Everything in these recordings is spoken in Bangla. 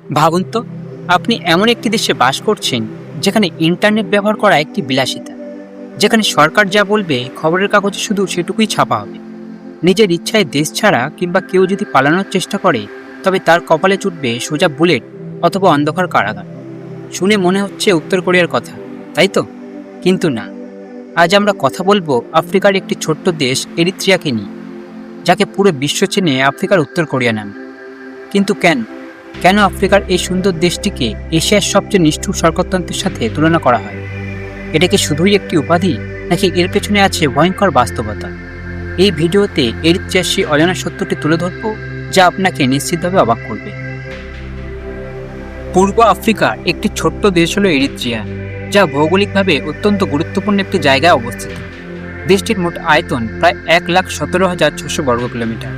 ভাবুন তো, আপনি এমন একটি দেশে বাস করছেন যেখানে ইন্টারনেট ব্যবহার করা একটি বিলাসিতা, যেখানে সরকার যা বলবে খবরের কাগজে শুধু সেটুকুই ছাপা হবে। নিজের ইচ্ছায় দেশ ছাড়া কিংবা কেউ যদি পালানোর চেষ্টা করে, তবে তার কপালে চুটবে সোজা বুলেট অথবা অন্ধকার কারাগার। শুনে মনে হচ্ছে উত্তর কোরিয়ার কথা, তাই তো? কিন্তু না। আজ আমরা কথা বলবো আফ্রিকার একটি ছোট্ট দেশ এরিত্রিয়াকে নিয়ে, যাকে পুরো বিশ্ব চেনে আফ্রিকার উত্তর কোরিয়া নামে। কিন্তু কেন কেন আফ্রিকার এই সুন্দর দেশটিকে এশিয়ার সবচেয়ে নিষ্ঠুর সরকারতন্ত্রের সাথে তুলনা করা হয়? এটা কি শুধুই একটি উপাধি, নাকি এর পেছনে আছে ভয়ঙ্কর বাস্তবতা? এই ভিডিওতে এরিত্রিয়ার সেই অজানা সত্যটি তুলে ধরব, যা আপনাকে নিশ্চিতভাবে অবাক করবে। পূর্ব আফ্রিকার একটি ছোট্ট দেশ হলো এরিত্রিয়া, যা ভৌগোলিকভাবে অত্যন্ত গুরুত্বপূর্ণ একটি জায়গায় অবস্থিত। দেশটির মোট আয়তন প্রায় 1,17,600 বর্গ কিলোমিটার,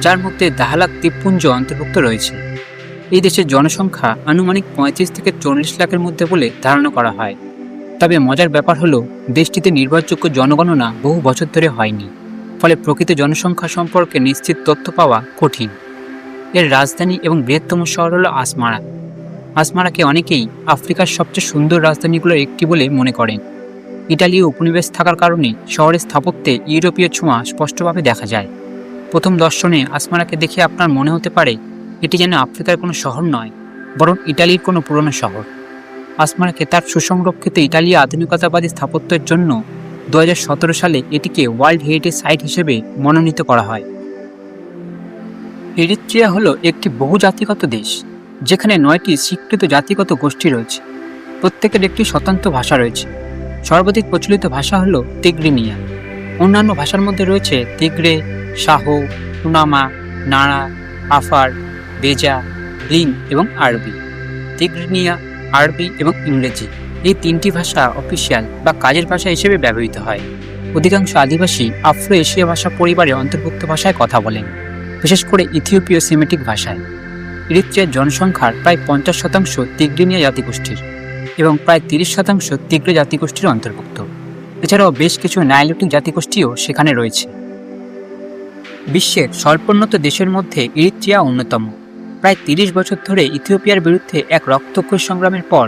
যার মধ্যে দাহালাক দ্বীপপুঞ্জ অন্তর্ভুক্ত রয়েছে। এই দেশের জনসংখ্যা আনুমানিক 35 থেকে 40 লাখের মধ্যে বলে ধারণা করা হয়। তবে মজার ব্যাপার হলো, দেশটিতে নির্ভরযোগ্য জনগণনা বহু বছর ধরে হয়নি, ফলে প্রকৃত জনসংখ্যা সম্পর্কে নিশ্চিত তথ্য পাওয়া কঠিন। এর রাজধানী এবং বৃহত্তম শহর হলো আসমারা। আসমারাকে অনেকেই আফ্রিকার সবচেয়ে সুন্দর রাজধানীগুলোর একটি বলে মনে করেন। ইটালীয় উপনিবেশ থাকার কারণে শহরের স্থাপত্যে ইউরোপীয় ছোঁয়া স্পষ্টভাবে দেখা যায়। প্রথম দর্শনে আসমারাকে দেখে আপনার মনে হতে পারে এটি যেন আফ্রিকার কোনো শহর নয়, বরং ইটালির কোনো পুরনো শহর। আসমারাকে তার সুসংরক্ষিত ইটালীয় আধুনিকতাবাদী স্থাপত্যের জন্য 2017 সালে এটিকে ওয়ার্ল্ড হেরিটেজ সাইট হিসেবে মনোনীত করা হয়। এরিত্রিয়া হলো একটি বহুজাতিগত দেশ, যেখানে 9টি স্বীকৃত জাতিগত গোষ্ঠী রয়েছে। প্রত্যেকের একটি স্বতন্ত্র ভাষা রয়েছে। সর্বাধিক প্রচলিত ভাষা হলো তিগ্রিনিয়া। অন্যান্য ভাষার মধ্যে রয়েছে তিগ্রে, শাহো, কুনামা, নাড়া, আফার, বেজা, লিন এবং আরবি। তিগ্রিনিয়া, আরবি এবং ইংরেজি এই 3টি ভাষা অফিসিয়াল বা কাজের ভাষা হিসেবে ব্যবহৃত হয়। অধিকাংশ আদিবাসী আফ্রো এশীয় ভাষা পরিবারের অন্তর্ভুক্ত ভাষায় কথা বলেন, বিশেষ করে ইথিওপীয় সেমিটিক ভাষায়। এরিত্রিয়ার জনসংখ্যার প্রায় 50% তিগ্রিনিয়া জাতিগোষ্ঠীর এবং প্রায় 30% তিগ্রে জাতিগোষ্ঠীর অন্তর্ভুক্ত। এছাড়াও বেশ কিছু নাইলোটিক জাতিগোষ্ঠীও সেখানে রয়েছে। বিশ্বের স্বল্পোন্নত দেশের মধ্যে এরিত্রিয়া অন্যতম। প্রায় 30 বছর ধরে ইথিওপিয়ার বিরুদ্ধে এক রক্তক্ষয়ী সংগ্রামের পর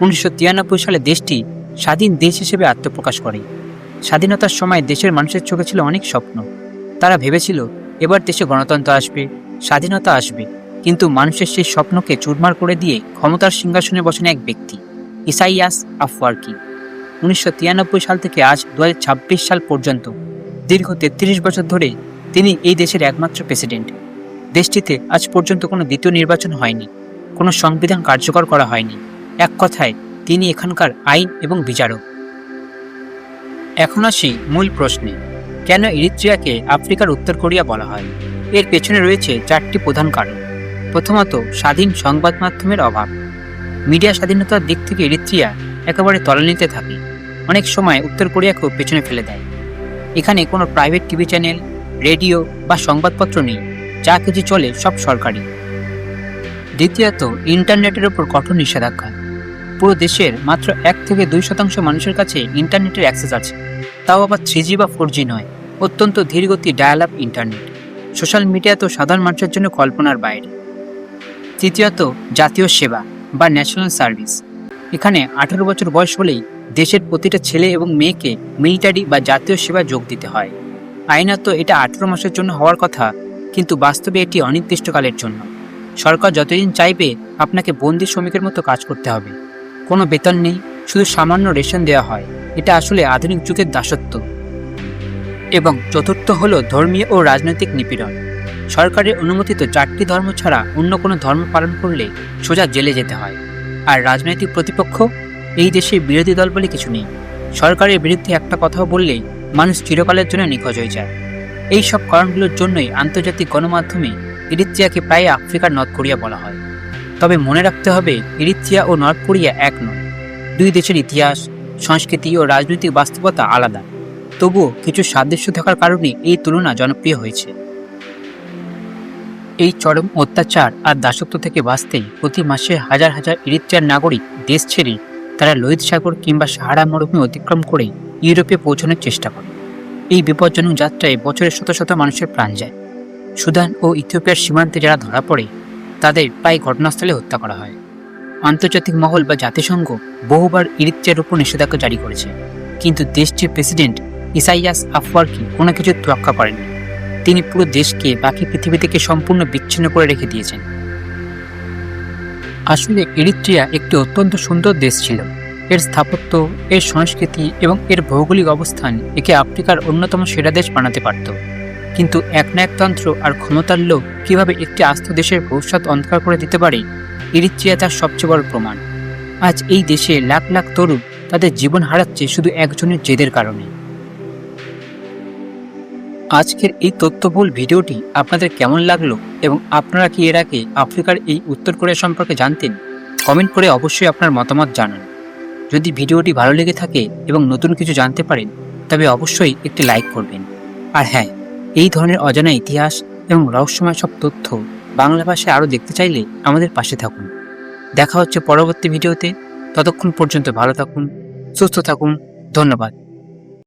1993 সালে দেশটি স্বাধীন দেশ হিসেবে আত্মপ্রকাশ করে। স্বাধীনতার সময় দেশের মানুষের চোখে ছিল অনেক স্বপ্ন। তারা ভেবেছিল এবার দেশে গণতন্ত্র আসবে, স্বাধীনতা আসবে। কিন্তু মানুষের সেই স্বপ্নকে চুরমার করে দিয়ে ক্ষমতার সিংহাসনে বসেন এক ব্যক্তি, ইসাইয়াস আফওয়ার্কি। 1993 সাল থেকে আজ 2026 সাল পর্যন্ত দীর্ঘ 33 বছর ধরে তিনি এই দেশের একমাত্র প্রেসিডেন্ট। দেশটিতে আজ পর্যন্ত কোনো দ্বিতীয় নির্বাচন হয়নি, কোনো সংবিধান কার্যকর করা হয়নি। এক কথায় তিনি এখানকার আইন এবং বিচারক। এখন আসি মূল প্রশ্নে, কেন এরিত্রিয়াকে আফ্রিকার উত্তর কোরিয়া বলা হয়? এর পেছনে রয়েছে 4টি প্রধান কারণ। প্রথমত, স্বাধীন সংবাদ মাধ্যমের অভাব। মিডিয়া স্বাধীনতার দিক থেকে এরিত্রিয়া একেবারে তলানিতে থাকে, অনেক সময় উত্তর কোরিয়াকেও পেছনে ফেলে দেয়। এখানে কোনো প্রাইভেট টিভি চ্যানেল, রেডিও বা সংবাদপত্র নেই, যা কিছু চলে সব সরকারি। দ্বিতীয়ত, ইন্টারনেটের ওপর কঠোর নিষেধাজ্ঞা। পুরো দেশের মাত্র 1 থেকে 2% মানুষের কাছে ইন্টারনেটের অ্যাক্সেস আছে, তাও আবার 3G বা 4G নয়, অত্যন্ত ধীরগতি dial up internet. Social media তো সাধারণ মানুষের জন্য কল্পনার বাইরে। তৃতীয়ত, জাতীয় সেবা বা ন্যাশনাল সার্ভিস। এখানে 18 বছর বয়স হলেই দেশের প্রতিটা ছেলে এবং মেয়েকে মিলিটারি বা জাতীয় সেবা যোগ দিতে হয়। আইনত এটা 18 মাসের জন্য হওয়ার কথা, কিন্তু বাস্তবে এটি অনির্দিষ্টকালের জন্য। সরকার যতদিন চাইবে আপনাকে বন্দি শ্রমিকের মতো কাজ করতে হবে। কোনো বেতন নেই, শুধু সামান্য রেশন দেওয়া হয়। এটা আসলে আধুনিক যুগের দাসত্ব। এবং চতুর্থ হলো ধর্মীয় ও রাজনৈতিক নিপীড়ন। সরকারের অনুমোদিত 4টি ধর্ম ছাড়া অন্য কোনো ধর্ম পালন করলে সোজা জেলে যেতে হয়। আর রাজনৈতিক প্রতিপক্ষ, এই দেশে বিরোধী দল বলে কিছু নেই। সরকারের বিরুদ্ধে একটা কথাও বললেই মানুষ চিরকালের জন্য নিখোঁজ হয়ে যায়। এই সব কারণগুলোর জন্যই আন্তর্জাতিক গণমাধ্যমে এরিত্রিয়াকে প্রায় আফ্রিকার নর্থ কোরিয়া বলা হয়। তবে মনে রাখতে হবে, এরিত্রিয়া ও নর্থ কোরিয়া এক নয়। দুই দেশের ইতিহাস, সংস্কৃতি ও রাজনৈতিক বাস্তবতা আলাদা। তবুও কিছু সাদৃশ্য থাকার কারণে এই তুলনা জনপ্রিয় হয়েছে। এই চরম অত্যাচার আর দাসত্ব থেকে বাঁচতেই প্রতি মাসে হাজার হাজার এরিত্রিয়ার নাগরিক দেশ ছেড়ে তারা লোহিত সাগর কিংবা সাহারা মরুভূমি অতিক্রম করে ইউরোপে পৌঁছানোর চেষ্টা করে। এই বিপজ্জনক যাত্রায় বছরে শত শত মানুষের প্রাণ যায়। সুদান ও ইথিওপিয়ার সীমান্তে যারা ধরা পড়ে, তাদের প্রায় ঘটনাস্থলে হত্যা করা হয়। আন্তর্জাতিক মহল বা জাতিসংঘ বহুবার ইরিত্রিয়ার উপর নিষেধাজ্ঞা জারি করেছে, কিন্তু দেশটির প্রেসিডেন্ট ইসাইয়াস আফওয়ার্কি কোনো কিছু তোয়াক্কা করেননি। তিনি পুরো দেশকে বাকি পৃথিবী থেকে সম্পূর্ণ বিচ্ছিন্ন করে রেখে দিয়েছেন। আসলে ইরিত্রিয়া একটি অত্যন্ত সুন্দর দেশ ছিল। এর স্থাপত্য, এর সংস্কৃতি এবং এর ভৌগোলিক অবস্থান একে আফ্রিকার অন্যতম সেরা দেশ বানাতে পারত। কিন্তু একনায়কতন্ত্র আর ক্ষমতার লোভ কিভাবে একটি আস্ত দেশের ভবিষ্যৎ অন্ধকার করে দিতে পারে, ইরিত্রিয়া তার সবচেয়ে বড় প্রমাণ। আজ এই দেশে লাখ লাখ তরুণ তাদের জীবন হারাচ্ছে শুধু একজনের জেদের কারণে। আজকের এই তথ্যবহুল ভিডিওটি আপনাদের কেমন লাগলো এবং আপনারা কি এর আগে আফ্রিকার এই উত্তর কোরিয়া সম্পর্কে জানতেন? কমেন্ট করে অবশ্যই আপনার মতামত জানান। যদি ভিডিওটি ভালো লেগে থাকে এবং নতুন কিছু জানতে পারেন তবে অবশ্যই একটি লাইক করবেন। আর হ্যাঁ, এই ধরনের অজানা ইতিহাস এবং রহস্যময় সব তথ্য বাংলা ভাষায় আরও দেখতে চাইলে আমাদের পাশে থাকুন। দেখা হচ্ছে পরবর্তী ভিডিওতে। ততক্ষণ পর্যন্ত ভালো থাকুন, সুস্থ থাকুন। ধন্যবাদ।